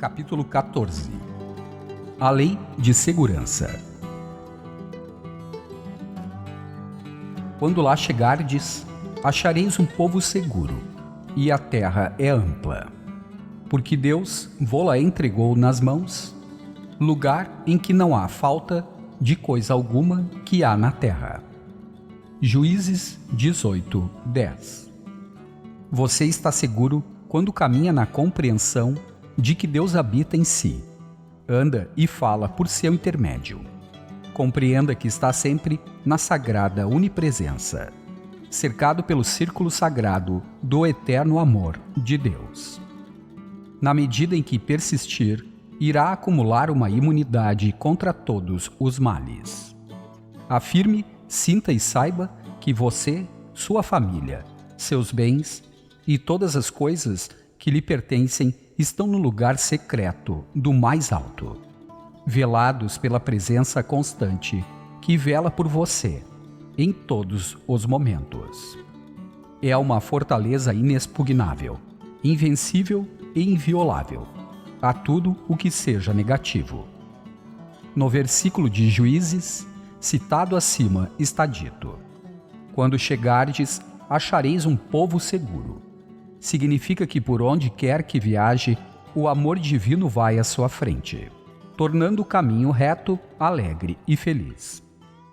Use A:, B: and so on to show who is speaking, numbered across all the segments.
A: Capítulo 14. A Lei de Segurança. Quando lá chegardes, achareis um povo seguro, e a terra é ampla, porque Deus vô-la entregou nas mãos, lugar em que não há falta de coisa alguma que há na terra. Juízes 18:10. Você está seguro quando caminha na compreensão de que Deus habita em si, anda e fala por seu intermédio. Compreenda que está sempre na sagrada onipresença, cercado pelo círculo sagrado do eterno amor de Deus. Na medida em que persistir, irá acumular uma imunidade contra todos os males. Afirme, sinta e saiba que você, sua família, seus bens e todas as coisas que lhe pertencem estão no lugar secreto do mais alto, velados pela presença constante que vela por você em todos os momentos. É uma fortaleza inexpugnável, invencível e inviolável a tudo o que seja negativo. No versículo de Juízes, citado acima, está dito: quando chegardes, achareis um povo seguro. Significa que por onde quer que viaje, o amor divino vai à sua frente, tornando o caminho reto, alegre e feliz.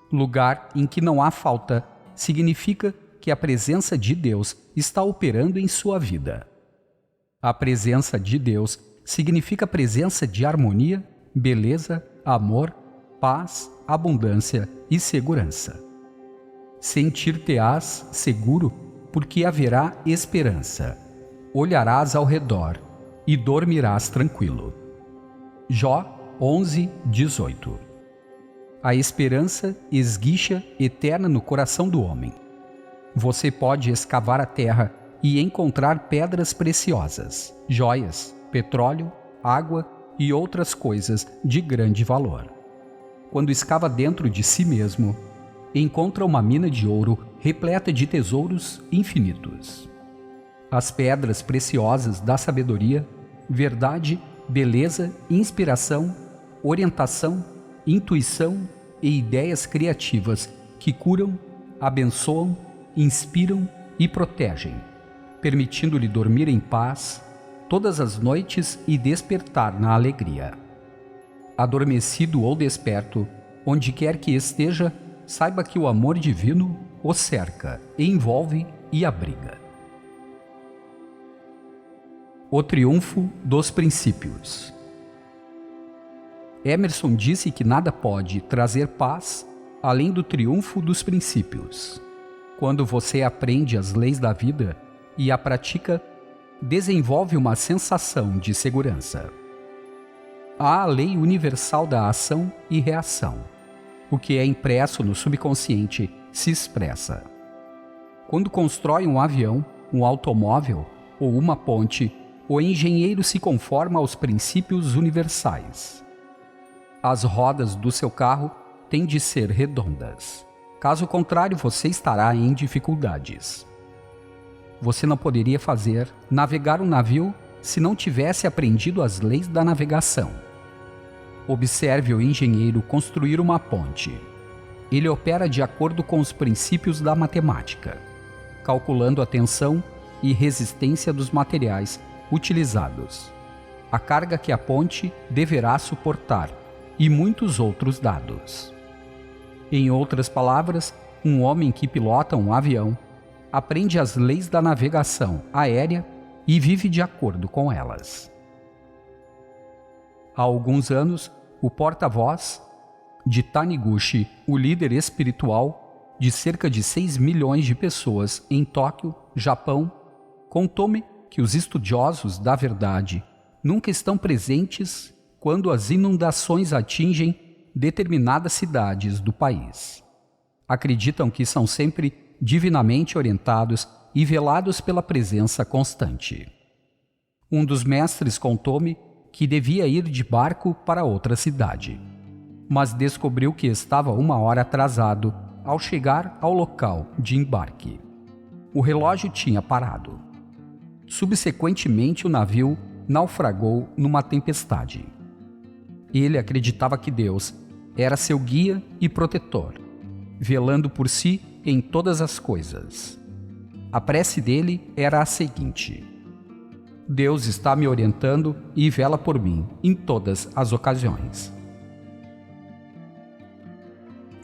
A: Lugar em que não há falta significa que a presença de Deus está operando em sua vida. A presença de Deus significa presença de harmonia, beleza, amor, paz, abundância e segurança. Sentir-te-ás seguro porque haverá esperança. Olharás ao redor e dormirás tranquilo. Jó 11:18. A esperança esguicha eterna no coração do homem. Você pode escavar a terra e encontrar pedras preciosas, joias, petróleo, água e outras coisas de grande valor. Quando escava dentro de si mesmo, encontra uma mina de ouro repleta de tesouros infinitos. As pedras preciosas da sabedoria, verdade, beleza, inspiração, orientação, intuição e ideias criativas que curam, abençoam, inspiram e protegem, permitindo-lhe dormir em paz todas as noites e despertar na alegria. Adormecido ou desperto, onde quer que esteja, saiba que o amor divino o cerca, envolve e abriga. O triunfo dos princípios. Emerson disse que nada pode trazer paz além do triunfo dos princípios. Quando você aprende as leis da vida e a pratica, desenvolve uma sensação de segurança. Há a lei universal da ação e reação. O que é impresso no subconsciente se expressa. Quando constrói um avião, um automóvel ou uma ponte, o engenheiro se conforma aos princípios universais. As rodas do seu carro têm de ser redondas. Caso contrário, você estará em dificuldades. Você não poderia navegar um navio se não tivesse aprendido as leis da navegação. Observe o engenheiro construir uma ponte. Ele opera de acordo com os princípios da matemática, calculando a tensão e resistência dos materiais utilizados, a carga que a ponte deverá suportar e muitos outros dados. Em outras palavras, um homem que pilota um avião aprende as leis da navegação aérea e vive de acordo com elas. Há alguns anos, o porta-voz de Taniguchi, o líder espiritual de cerca de 6 milhões de pessoas em Tóquio, Japão, contou-me que os estudiosos da verdade nunca estão presentes quando as inundações atingem determinadas cidades do país. Acreditam que são sempre divinamente orientados e velados pela presença constante. Um dos mestres contou-me que devia ir de barco para outra cidade, mas descobriu que estava 1 hora atrasado ao chegar ao local de embarque. O relógio tinha parado. Subsequentemente, o navio naufragou numa tempestade. Ele acreditava que Deus era seu guia e protetor, velando por si em todas as coisas. A prece dele era a seguinte: Deus está me orientando e vela por mim em todas as ocasiões.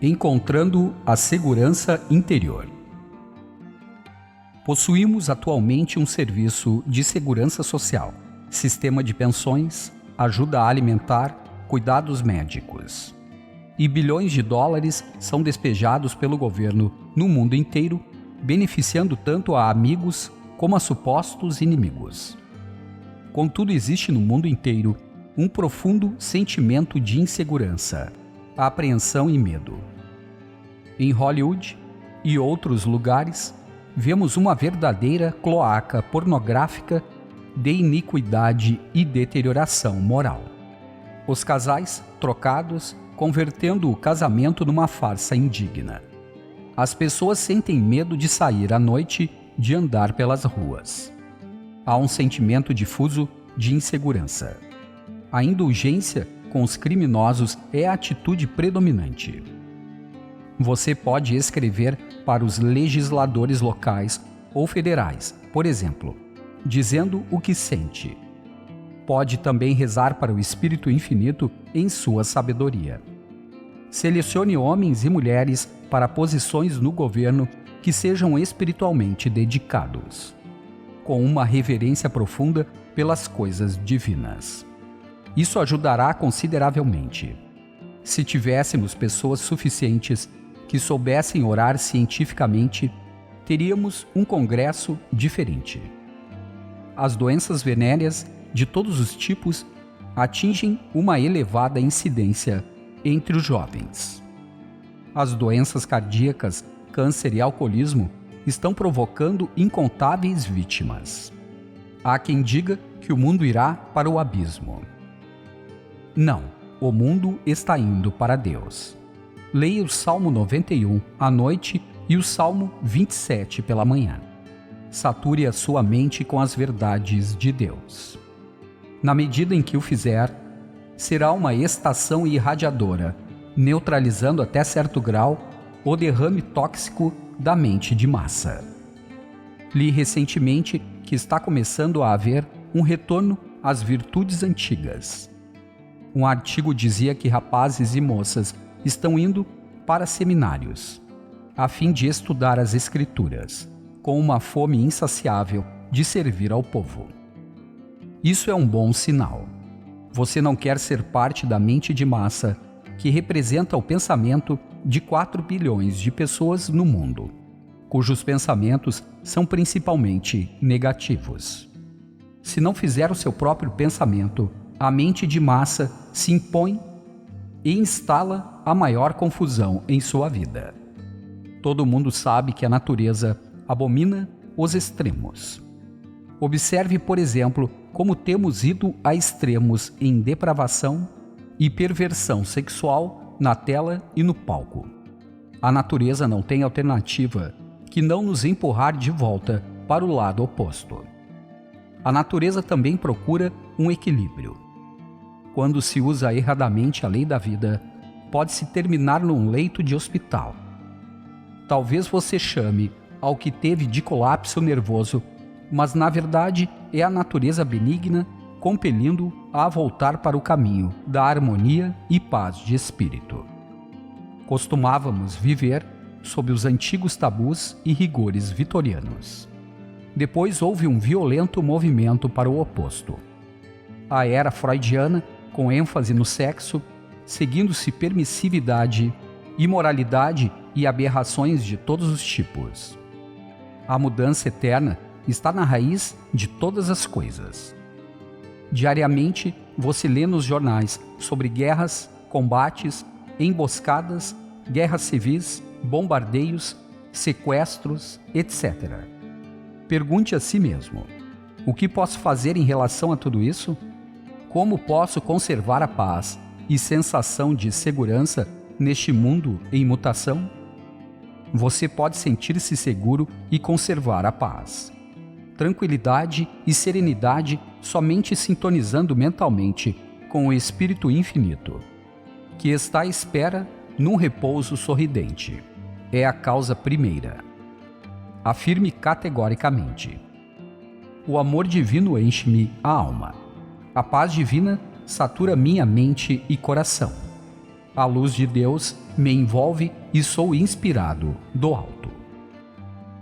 A: Encontrando a segurança interior. Possuímos atualmente um serviço de segurança social, sistema de pensões, ajuda alimentar, cuidados médicos. E bilhões de dólares são despejados pelo governo no mundo inteiro, beneficiando tanto a amigos como a supostos inimigos. Contudo, existe no mundo inteiro um profundo sentimento de insegurança, apreensão e medo. Em Hollywood e outros lugares, vemos uma verdadeira cloaca pornográfica de iniquidade e deterioração moral. Os casais trocados convertendo o casamento numa farsa indigna. As pessoas sentem medo de sair à noite, de andar pelas ruas. Há um sentimento difuso de insegurança. A indulgência com os criminosos é a atitude predominante. Você pode escrever para os legisladores locais ou federais, por exemplo, dizendo o que sente. Pode também rezar para o Espírito Infinito em sua sabedoria. Selecione homens e mulheres para posições no governo que sejam espiritualmente dedicados, com uma reverência profunda pelas coisas divinas. Isso ajudará consideravelmente. Se tivéssemos pessoas suficientes que soubessem orar cientificamente, teríamos um congresso diferente. As doenças venéreas de todos os tipos atingem uma elevada incidência entre os jovens. As doenças cardíacas, câncer e alcoolismo estão provocando incontáveis vítimas. Há quem diga que o mundo irá para o abismo. Não, o mundo está indo para Deus. Leia o Salmo 91 à noite e o Salmo 27 pela manhã. Sature a sua mente com as verdades de Deus. Na medida em que o fizer, será uma estação irradiadora, neutralizando até certo grau o derrame tóxico da mente de massa. Li recentemente que está começando a haver um retorno às virtudes antigas. Um artigo dizia que rapazes e moças estão indo para seminários, a fim de estudar as Escrituras, com uma fome insaciável de servir ao povo. Isso é um bom sinal. Você não quer ser parte da mente de massa que representa o pensamento de 4 bilhões de pessoas no mundo, cujos pensamentos são principalmente negativos. Se não fizer o seu próprio pensamento, a mente de massa se impõe e instala a maior confusão em sua vida. Todo mundo sabe que a natureza abomina os extremos. Observe, por exemplo, como temos ido a extremos em depravação e perversão sexual na tela e no palco. A natureza não tem alternativa que não nos empurrar de volta para o lado oposto. A natureza também procura um equilíbrio. Quando se usa erradamente a lei da vida, pode-se terminar num leito de hospital. Talvez você chame ao que teve de colapso nervoso, mas na verdade é a natureza benigna compelindo-o a voltar para o caminho da harmonia e paz de espírito. Costumávamos viver sob os antigos tabus e rigores vitorianos. Depois houve um violento movimento para o oposto. A era freudiana, com ênfase no sexo, seguindo-se permissividade, imoralidade e aberrações de todos os tipos. A mudança eterna está na raiz de todas as coisas. Diariamente, você lê nos jornais sobre guerras, combates, emboscadas, guerras civis, bombardeios, sequestros, etc. Pergunte a si mesmo: o que posso fazer em relação a tudo isso? Como posso conservar a paz e sensação de segurança neste mundo em mutação? Você pode sentir-se seguro e conservar a paz. tranquilidade e serenidade somente sintonizando mentalmente com o Espírito Infinito, que está à espera num repouso sorridente. É a causa primeira. Afirme categoricamente: o amor divino enche-me a alma. A paz divina satura minha mente e coração. A luz de Deus me envolve e sou inspirado do alto.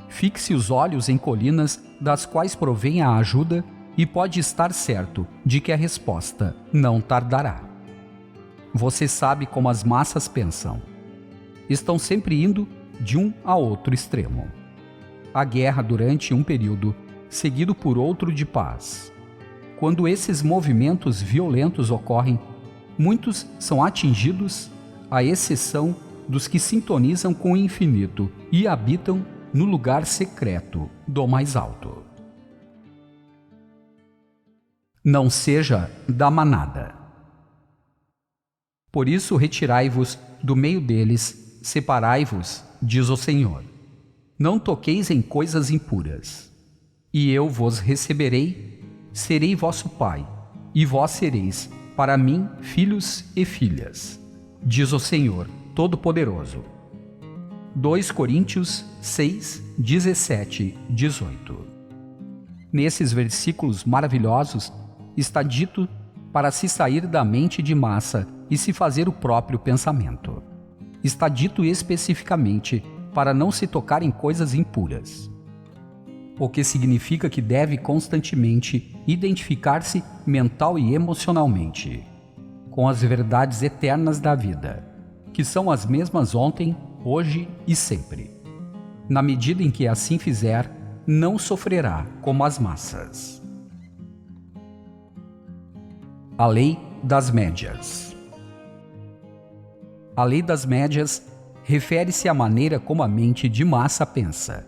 A: Fixe os olhos em colinas das quais provém a ajuda e pode estar certo de que a resposta não tardará. Você sabe como as massas pensam. Estão sempre indo de um a outro extremo. A guerra durante um período, seguido por outro de paz. Quando esses movimentos violentos ocorrem, muitos são atingidos, à exceção dos que sintonizam com o infinito e habitam no lugar secreto do mais alto. Não seja da manada. Por isso retirai-vos do meio deles, separai-vos, diz o Senhor. Não toqueis em coisas impuras. E eu vos receberei, serei vosso Pai, e vós sereis, para mim, filhos e filhas, diz o Senhor Todo-Poderoso. 2 Coríntios 6, 17, 18. Nesses versículos maravilhosos está dito para se sair da mente de massa e se fazer o próprio pensamento. Está dito especificamente para não se tocar em coisas impuras, o que significa que deve constantemente identificar-se mental e emocionalmente com as verdades eternas da vida, que são as mesmas ontem, hoje e sempre. Na medida em que assim fizer, não sofrerá como as massas. A lei das médias. A lei das médias refere-se à maneira como a mente de massa pensa.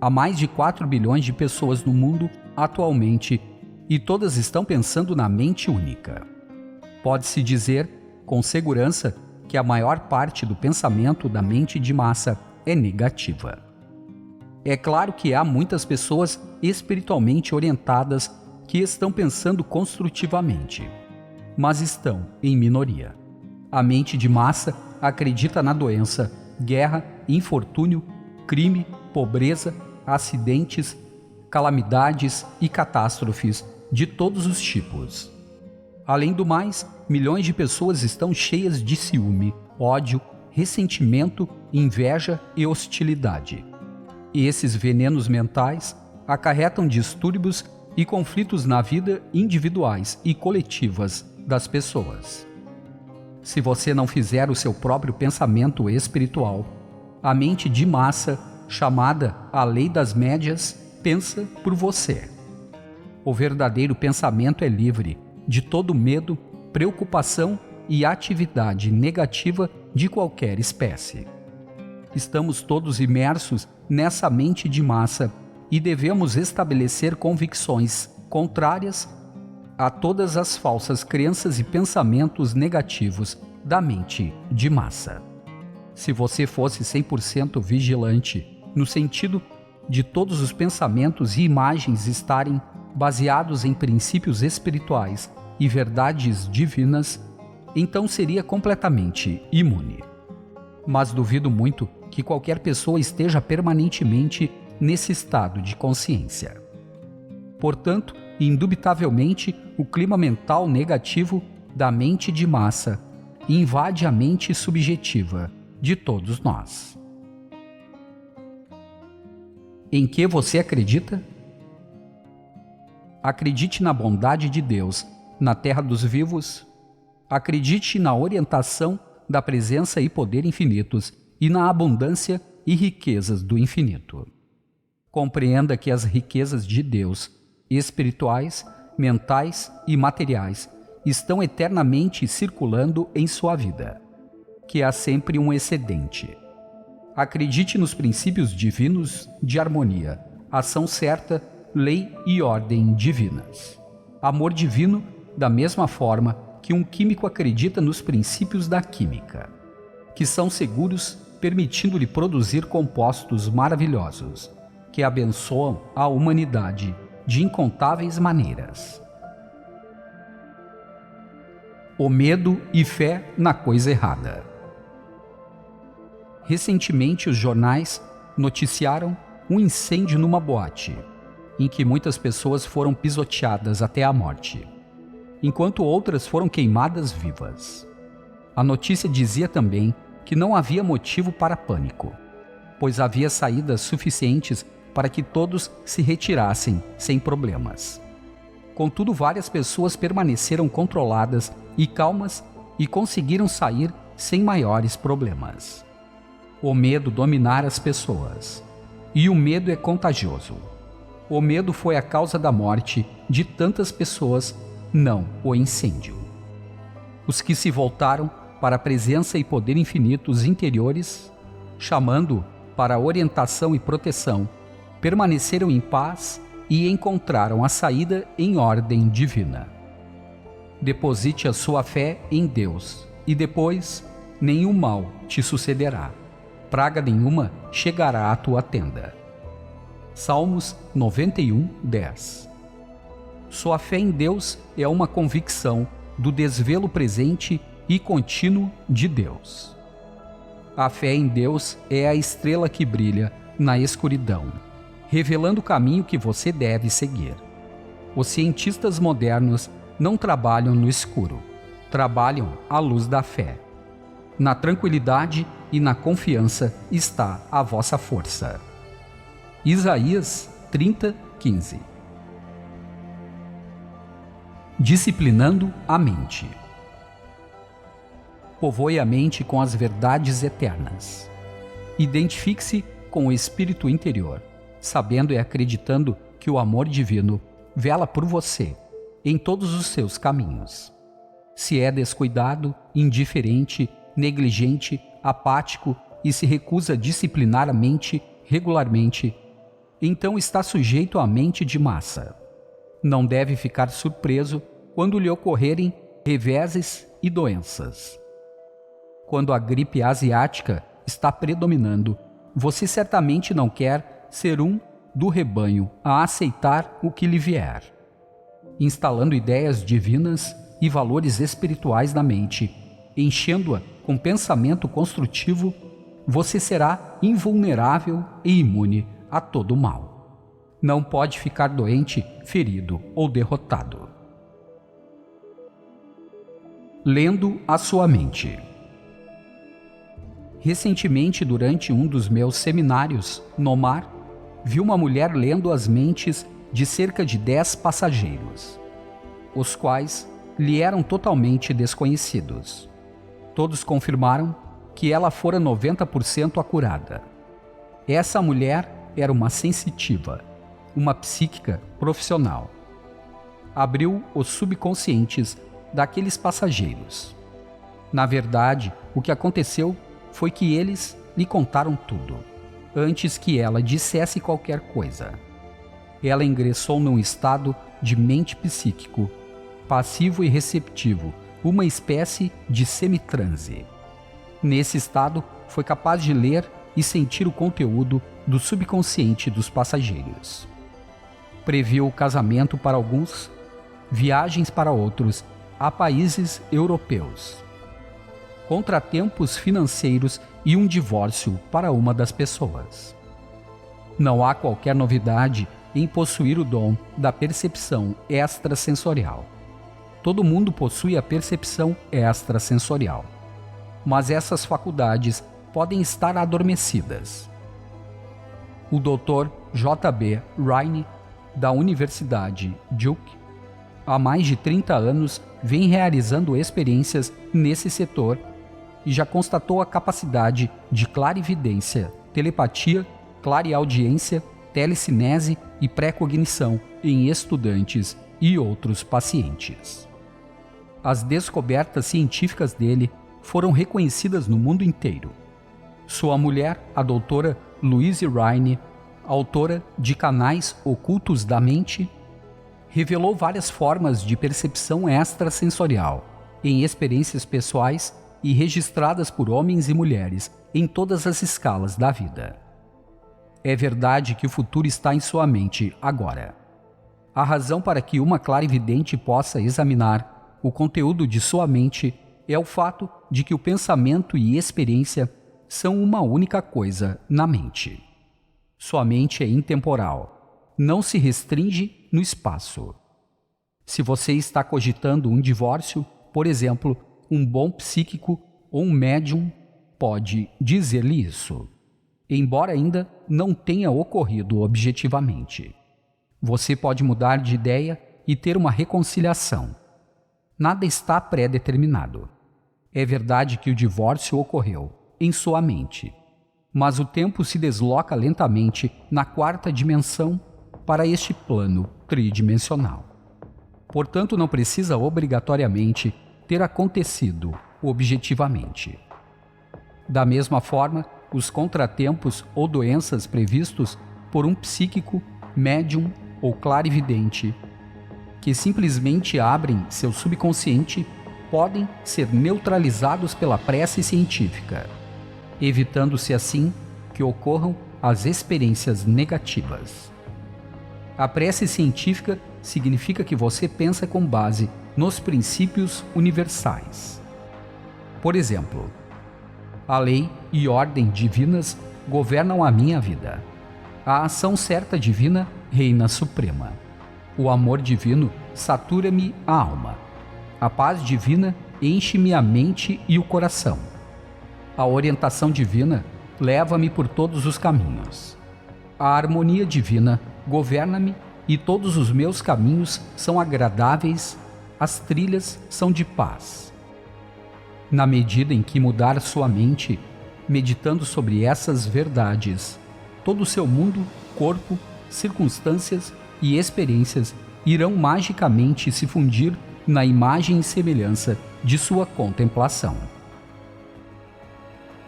A: Há mais de 4 bilhões de pessoas no mundo atualmente e todas estão pensando na mente única. Pode-se dizer, com segurança, que a maior parte do pensamento da mente de massa é negativa. É claro que há muitas pessoas espiritualmente orientadas que estão pensando construtivamente, mas estão em minoria. A mente de massa acredita na doença, guerra, infortúnio, crime, pobreza, acidentes, calamidades e catástrofes de todos os tipos. Além do mais, milhões de pessoas estão cheias de ciúme, ódio, ressentimento, inveja e hostilidade. E esses venenos mentais acarretam distúrbios e conflitos na vida individuais e coletivas das pessoas. Se você não fizer o seu próprio pensamento espiritual, a mente de massa, chamada a lei das médias, pensa por você. O verdadeiro pensamento é livre de todo medo, preocupação e atividade negativa de qualquer espécie. Estamos todos imersos nessa mente de massa e devemos estabelecer convicções contrárias a todas as falsas crenças e pensamentos negativos da mente de massa. Se você fosse 100% vigilante, no sentido de todos os pensamentos e imagens estarem baseados em princípios espirituais e verdades divinas, então seria completamente imune. Mas duvido muito que qualquer pessoa esteja permanentemente nesse estado de consciência. Portanto, indubitavelmente, o clima mental negativo da mente de massa invade a mente subjetiva de todos nós. Em que você acredita? Acredite na bondade de Deus na terra dos vivos. Acredite na orientação da presença e poder infinitos e na abundância e riquezas do infinito. Compreenda que as riquezas de Deus, espirituais, mentais e materiais, estão eternamente circulando em sua vida, que há sempre um excedente. Acredite nos princípios divinos de harmonia, ação certa, lei e ordem divinas. Amor divino, da mesma forma que um químico acredita nos princípios da química, que são seguros, permitindo-lhe produzir compostos maravilhosos, que abençoam a humanidade de incontáveis maneiras. O medo e fé na coisa errada. Recentemente, os jornais noticiaram um incêndio numa boate, em que muitas pessoas foram pisoteadas até a morte, enquanto outras foram queimadas vivas. A notícia dizia também que não havia motivo para pânico, pois havia saídas suficientes para que todos se retirassem sem problemas. Contudo, várias pessoas permaneceram controladas e calmas e conseguiram sair sem maiores problemas. O medo dominara as pessoas, e o medo é contagioso. O medo foi a causa da morte de tantas pessoas, não o incêndio. Os que se voltaram para a presença e poder infinitos interiores, chamando para orientação e proteção, permaneceram em paz e encontraram a saída em ordem divina. Deposite a sua fé em Deus e depois nenhum mal te sucederá. Praga nenhuma chegará à tua tenda. Salmos 91, 10. Sua fé em Deus é uma convicção do desvelo presente e contínuo de Deus. A fé em Deus é a estrela que brilha na escuridão, revelando o caminho que você deve seguir. Os cientistas modernos não trabalham no escuro, trabalham à luz da fé. Na tranquilidade e na confiança está a vossa força. Isaías 30, 15. Disciplinando a mente. Povoe a mente com as verdades eternas. Identifique-se com o espírito interior, sabendo e acreditando que o amor divino vela por você em todos os seus caminhos. Se é descuidado, indiferente, negligente, apático e se recusa a disciplinar a mente regularmente, então está sujeito à mente de massa. Não deve ficar surpreso quando lhe ocorrerem reveses e doenças. Quando a gripe asiática está predominando, você certamente não quer ser um do rebanho a aceitar o que lhe vier. Instalando ideias divinas e valores espirituais na mente, enchendo-a com pensamento construtivo, você será invulnerável e imune a todo mal. Não pode ficar doente, ferido ou derrotado. Lendo a sua mente. Recentemente, durante um dos meus seminários no mar, vi uma mulher lendo as mentes de cerca de 10 passageiros, os quais lhe eram totalmente desconhecidos. Todos confirmaram que ela fora 90% acurada. Essa mulher era uma sensitiva, uma psíquica profissional. Abriu os subconscientes daqueles passageiros. Na verdade, o que aconteceu foi que eles lhe contaram tudo, antes que ela dissesse qualquer coisa. Ela ingressou num estado de mente psíquico, passivo e receptivo, uma espécie de semitranse. Nesse estado, foi capaz de ler e sentir o conteúdo do subconsciente dos passageiros. Previu o casamento para alguns, viagens para outros, a países europeus, contratempos financeiros e um divórcio para uma das pessoas. Não há qualquer novidade em possuir o dom da percepção extrasensorial. Todo mundo possui a percepção extrasensorial, mas essas faculdades podem estar adormecidas. O Dr. J.B. Rhine, da Universidade Duke, há mais de 30 anos vem realizando experiências nesse setor e já constatou a capacidade de clarividência, telepatia, clareaudiência, telecinese e pré-cognição em estudantes e outros pacientes. As descobertas científicas dele foram reconhecidas no mundo inteiro. Sua mulher, a doutora Louise Rhine, autora de Canais Ocultos da Mente, revelou várias formas de percepção extrasensorial em experiências pessoais e registradas por homens e mulheres em todas as escalas da vida. É verdade que o futuro está em sua mente agora. A razão para que uma clarividente possa examinar o conteúdo de sua mente é o fato de que o pensamento e experiência são uma única coisa na mente. Sua mente é intemporal, não se restringe no espaço. Se você está cogitando um divórcio, por exemplo, um bom psíquico ou um médium pode dizer-lhe isso, embora ainda não tenha ocorrido objetivamente. Você pode mudar de ideia e ter uma reconciliação. Nada está pré-determinado. É verdade que o divórcio ocorreu em sua mente, mas o tempo se desloca lentamente na quarta dimensão para este plano tridimensional. Portanto, não precisa obrigatoriamente ter acontecido objetivamente. Da mesma forma, os contratempos ou doenças previstos por um psíquico, médium ou clarividente, que simplesmente abrem seu subconsciente, podem ser neutralizados pela prece científica, evitando-se assim que ocorram as experiências negativas. A prece científica significa que você pensa com base nos princípios universais. Por exemplo, a lei e ordem divinas governam a minha vida. A ação certa divina reina suprema. O amor divino satura-me a alma. A paz divina enche-me a mente e o coração. A orientação divina leva-me por todos os caminhos. A harmonia divina governa-me e todos os meus caminhos são agradáveis, as trilhas são de paz. Na medida em que mudar sua mente, meditando sobre essas verdades, todo o seu mundo, corpo, circunstâncias e experiências irão magicamente se fundir na imagem e semelhança de sua contemplação.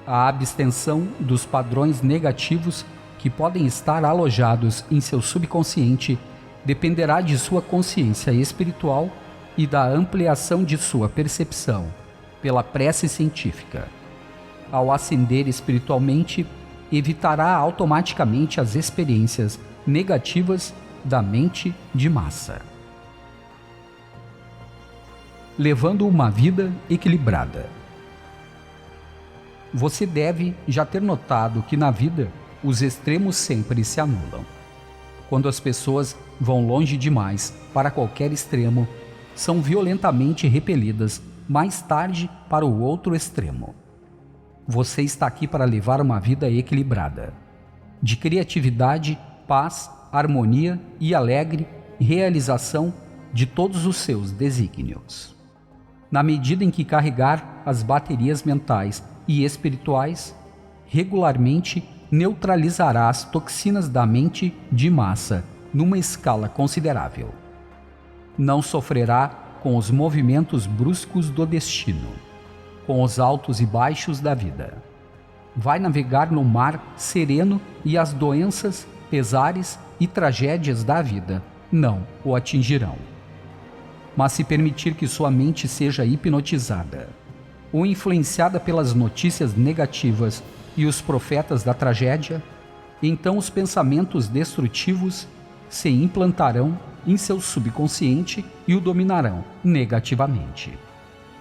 A: A abstenção dos padrões negativos que podem estar alojados em seu subconsciente dependerá de sua consciência espiritual e da ampliação de sua percepção pela prece científica. Ao ascender espiritualmente, evitará automaticamente as experiências negativas da mente de massa. Levando uma vida equilibrada. Você deve já ter notado que na vida os extremos sempre se anulam. Quando as pessoas vão longe demais para qualquer extremo, são violentamente repelidas mais tarde para o outro extremo. Você está aqui para levar uma vida equilibrada, de criatividade, paz, harmonia e alegre realização de todos os seus desígnios. Na medida em que carregar as baterias mentais e espirituais, regularmente neutralizará as toxinas da mente de massa numa escala considerável. Não sofrerá com os movimentos bruscos do destino, com os altos e baixos da vida. Vai navegar no mar sereno e as doenças, pesares e tragédias da vida não o atingirão. Mas se permitir que sua mente seja hipnotizada ou influenciada pelas notícias negativas e os profetas da tragédia, então os pensamentos destrutivos se implantarão em seu subconsciente e o dominarão negativamente.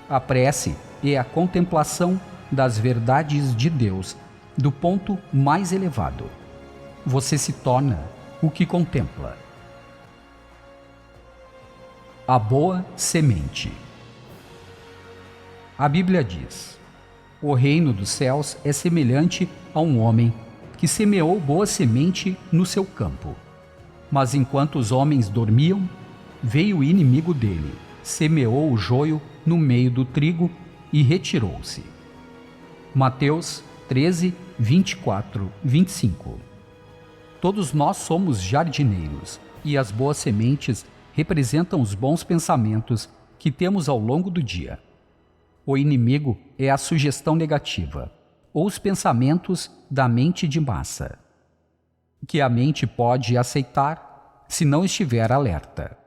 A: A prece é a contemplação das verdades de Deus do ponto mais elevado. Você se torna o que contempla. A boa semente. A Bíblia diz: o reino dos céus é semelhante a um homem que semeou boa semente no seu campo. Mas enquanto os homens dormiam, veio o inimigo dele, semeou o joio no meio do trigo e retirou-se. Mateus 13, 24, 25. Todos nós somos jardineiros, e as boas sementes representam os bons pensamentos que temos ao longo do dia. O inimigo é a sugestão negativa, ou os pensamentos da mente de massa, que a mente pode aceitar se não estiver alerta.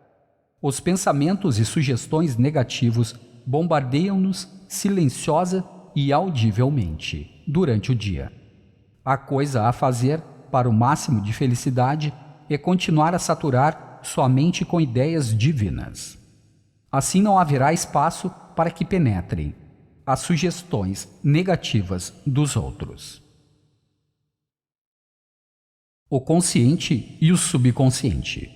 A: Os pensamentos e sugestões negativos bombardeiam-nos silenciosa e audivelmente durante o dia. A coisa a fazer para o máximo de felicidade é continuar a saturar sua mente com ideias divinas. Assim não haverá espaço para que penetrem as sugestões negativas dos outros. O consciente e o subconsciente.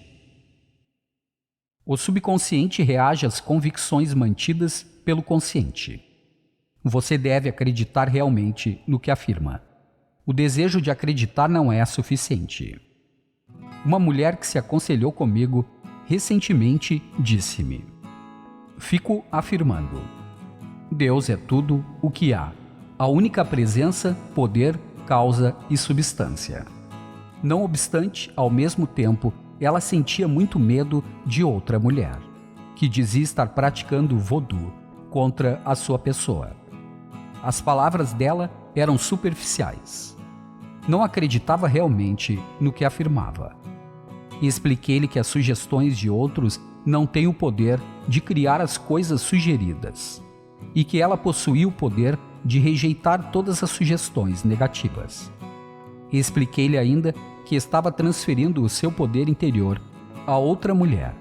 A: O subconsciente reage às convicções mantidas pelo consciente. Você deve acreditar realmente no que afirma. O desejo de acreditar não é suficiente. Uma mulher que se aconselhou comigo recentemente disse-me: fico afirmando: Deus é tudo o que há, a única presença, poder, causa e substância. Não obstante, ao mesmo tempo, ela sentia muito medo de outra mulher, que dizia estar praticando voodoo contra a sua pessoa. As palavras dela eram superficiais. Não acreditava realmente no que afirmava. E expliquei-lhe que as sugestões de outros não têm o poder de criar as coisas sugeridas, e que ela possuía o poder de rejeitar todas as sugestões negativas. E expliquei-lhe ainda que estava transferindo o seu poder interior a outra mulher,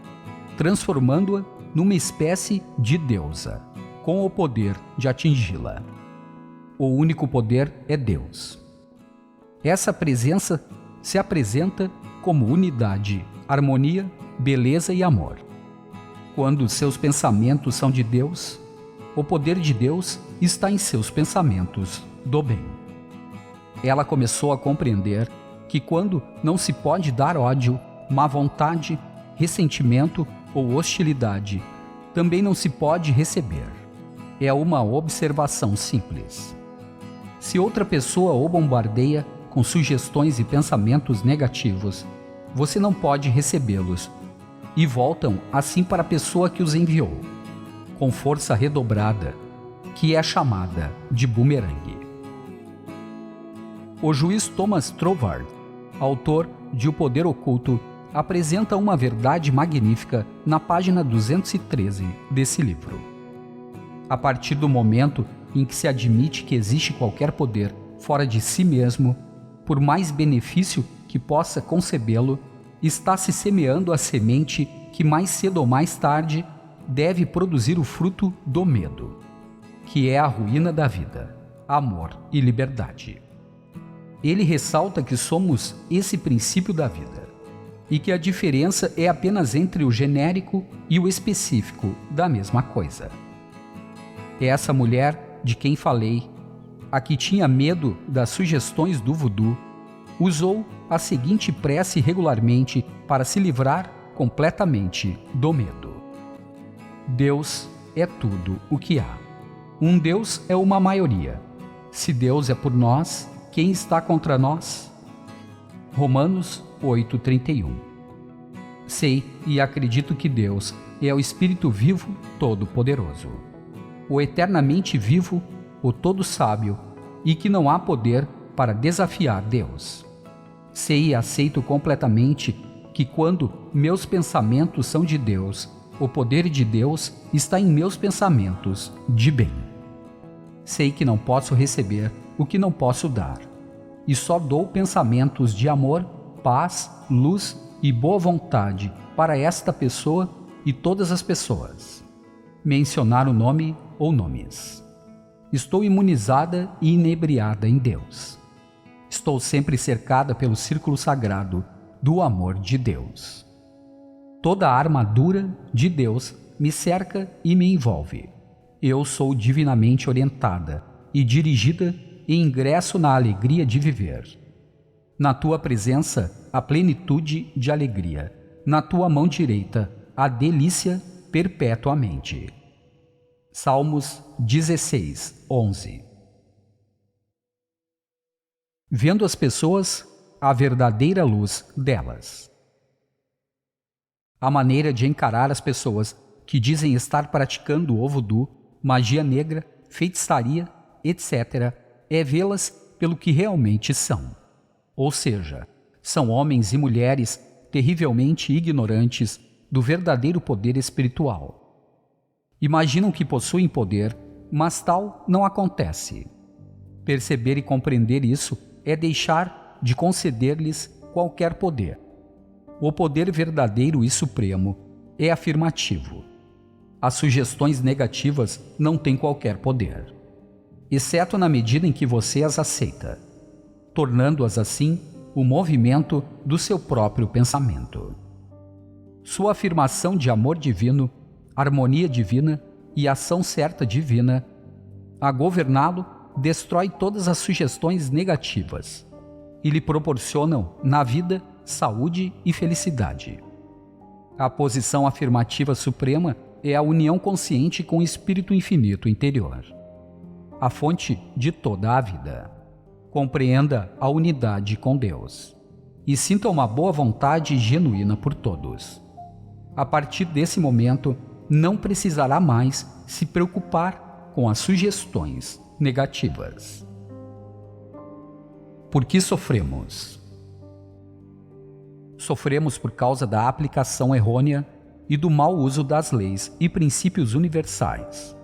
A: transformando-a numa espécie de deusa, com o poder de atingi-la. O único poder é Deus. Essa presença se apresenta como unidade, harmonia, beleza e amor. Quando seus pensamentos são de Deus, o poder de Deus está em seus pensamentos do bem. Ela começou a compreender que quando não se pode dar ódio, má vontade, ressentimento ou hostilidade, também não se pode receber. É uma observação simples. Se outra pessoa o bombardeia com sugestões e pensamentos negativos, você não pode recebê-los, e voltam assim para a pessoa que os enviou, com força redobrada, que é chamada de bumerangue. O juiz Thomas Trovard, autor de O Poder Oculto, apresenta uma verdade magnífica na página 213 desse livro. A partir do momento em que se admite que existe qualquer poder fora de si mesmo, por mais benefício que possa concebê-lo, está se semeando a semente que mais cedo ou mais tarde deve produzir o fruto do medo, que é a ruína da vida, amor e liberdade. Ele ressalta que somos esse princípio da vida, e que a diferença é apenas entre o genérico e o específico da mesma coisa. Essa mulher de quem falei, a que tinha medo das sugestões do voodoo, usou a seguinte prece regularmente para se livrar completamente do medo: Deus é tudo o que há. Um Deus é uma maioria. Se Deus é por nós, quem está contra nós? Romanos 8:31. Sei e acredito que Deus é o Espírito vivo todo-poderoso, o eternamente vivo, o todo-sábio, e que não há poder para desafiar Deus. Sei e aceito completamente que quando meus pensamentos são de Deus, o poder de Deus está em meus pensamentos de bem. Sei que não posso receber o que não posso dar, e só dou pensamentos de amor, paz, luz e boa vontade para esta pessoa e todas as pessoas. Mencionar o nome ou nomes. Estou imunizada e inebriada em Deus. Estou sempre cercada pelo círculo sagrado do amor de Deus. Toda a armadura de Deus me cerca e me envolve. Eu sou divinamente orientada e dirigida e ingresso na alegria de viver. Na tua presença, a plenitude de alegria. Na tua mão direita, a delícia perpetuamente. Salmos 16:11. Vendo as pessoas a verdadeira luz delas. A maneira de encarar as pessoas que dizem estar praticando o voodoo, magia negra, feitiçaria, etc., é vê-las pelo que realmente são. Ou seja, são homens e mulheres terrivelmente ignorantes do verdadeiro poder espiritual. Imaginam que possuem poder, mas tal não acontece. Perceber e compreender isso é deixar de conceder-lhes qualquer poder. O poder verdadeiro e supremo é afirmativo. As sugestões negativas não têm qualquer poder, exceto na medida em que você as aceita, tornando-as assim o movimento do seu próprio pensamento. Sua afirmação de amor divino, harmonia divina e ação certa divina, a governá-lo, destrói todas as sugestões negativas e lhe proporcionam, na vida, saúde e felicidade. A posição afirmativa suprema é a união consciente com o Espírito Infinito interior, a fonte de toda a vida. Compreenda a unidade com Deus e sinta uma boa vontade genuína por todos. A partir desse momento, não precisará mais se preocupar com as sugestões negativas. Por que sofremos? Sofremos por causa da aplicação errônea e do mau uso das leis e princípios universais.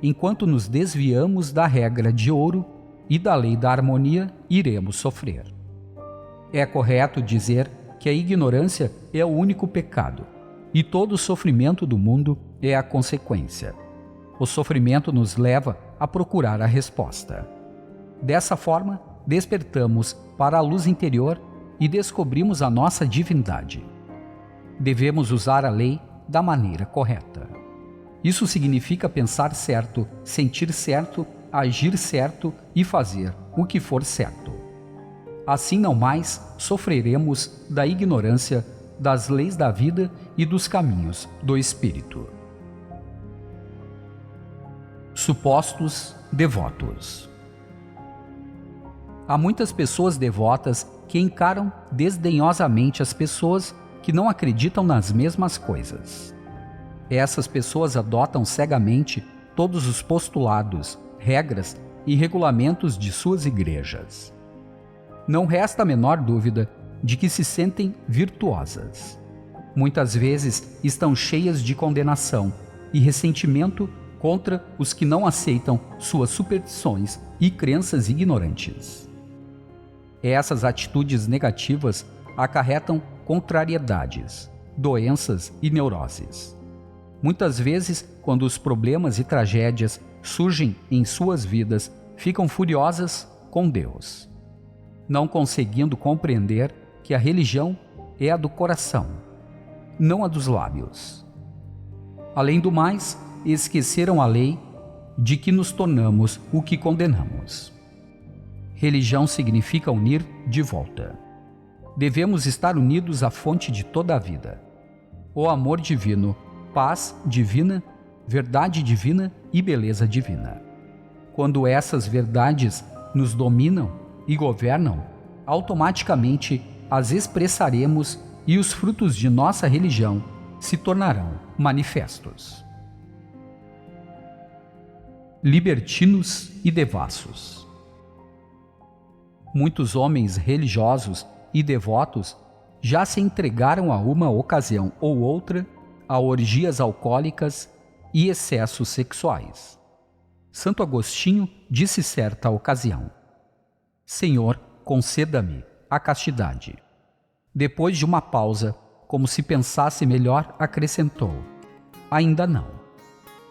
A: Enquanto nos desviamos da regra de ouro e da lei da harmonia, iremos sofrer. É correto dizer que a ignorância é o único pecado e todo o sofrimento do mundo é a consequência. O sofrimento nos leva a procurar a resposta. Dessa forma, despertamos para a luz interior e descobrimos a nossa divindade. Devemos usar a lei da maneira correta. Isso significa pensar certo, sentir certo, agir certo e fazer o que for certo. Assim não mais sofreremos da ignorância das leis da vida e dos caminhos do espírito. Supostos devotos. Há muitas pessoas devotas que encaram desdenhosamente as pessoas que não acreditam nas mesmas coisas. Essas pessoas adotam cegamente todos os postulados, regras e regulamentos de suas igrejas. Não resta a menor dúvida de que se sentem virtuosas. Muitas vezes estão cheias de condenação e ressentimento contra os que não aceitam suas superstições e crenças ignorantes. Essas atitudes negativas acarretam contrariedades, doenças e neuroses. Muitas vezes, quando os problemas e tragédias surgem em suas vidas, ficam furiosas com Deus, não conseguindo compreender que a religião é a do coração, não a dos lábios. Além do mais, esqueceram a lei de que nos tornamos o que condenamos. Religião significa unir de volta. Devemos estar unidos à fonte de toda a vida. O amor divino, paz divina, verdade divina e beleza divina. Quando essas verdades nos dominam e governam, automaticamente as expressaremos e os frutos de nossa religião se tornarão manifestos. Libertinos e devassos. Muitos homens religiosos e devotos já se entregaram a uma ocasião ou outra a orgias alcoólicas e excessos sexuais. Santo Agostinho disse certa ocasião: Senhor, conceda-me a castidade. Depois de uma pausa, como se pensasse melhor, acrescentou: ainda não.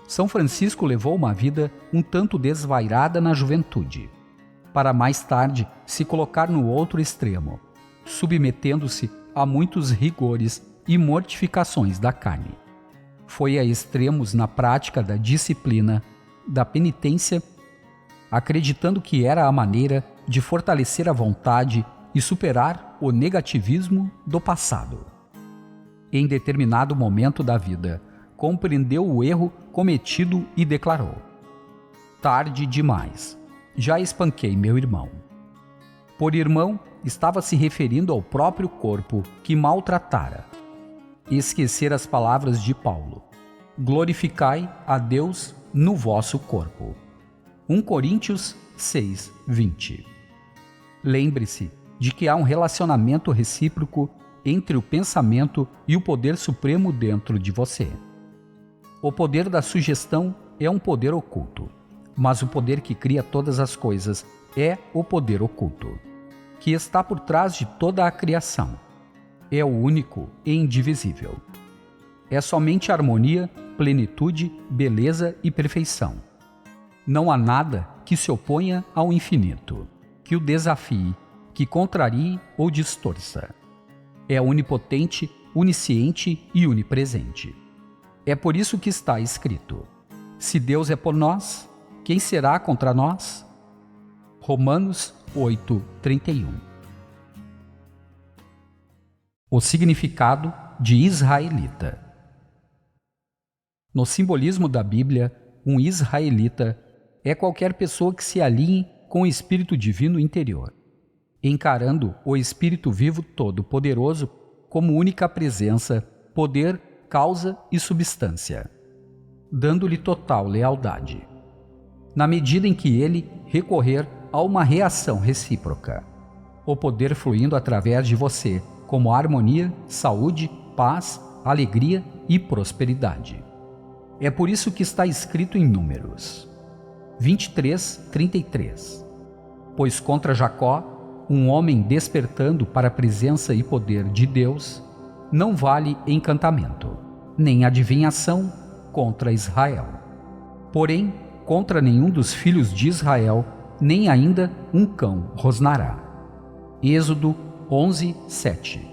A: São Francisco levou uma vida um tanto desvairada na juventude, para mais tarde se colocar no outro extremo, submetendo-se a muitos rigores e mortificações da carne. Foi a extremos na prática da disciplina, da penitência, acreditando que era a maneira de fortalecer a vontade e superar o negativismo do passado. Em determinado momento da vida, compreendeu o erro cometido e declarou: tarde demais, já espanquei meu irmão. Por irmão, estava se referindo ao próprio corpo que maltratara. Esquecer as palavras de Paulo: glorificai a Deus no vosso corpo. 1 Coríntios 6, 20. Lembre-se de que há um relacionamento recíproco entre o pensamento e o poder supremo dentro de você. O poder da sugestão é um poder oculto, mas o poder que cria todas as coisas é o poder oculto, que está por trás de toda a criação. É o único e indivisível. É somente harmonia, plenitude, beleza e perfeição. Não há nada que se oponha ao infinito, que o desafie, que contrarie ou distorça. É onipotente, onisciente e onipresente. É por isso que está escrito: se Deus é por nós, quem será contra nós? Romanos 8:31. O significado de israelita. No simbolismo da Bíblia, um israelita é qualquer pessoa que se alinhe com o Espírito Divino interior, encarando o Espírito Vivo Todo-Poderoso como única presença, poder, causa e substância, dando-lhe total lealdade, na medida em que ele recorrer a uma reação recíproca, o poder fluindo através de você como harmonia, saúde, paz, alegria e prosperidade. É por isso que está escrito em Números 23:33. Pois contra Jacó, um homem despertando para a presença e poder de Deus, não vale encantamento, nem adivinhação contra Israel. Porém, contra nenhum dos filhos de Israel, nem ainda um cão rosnará. Êxodo 11:7.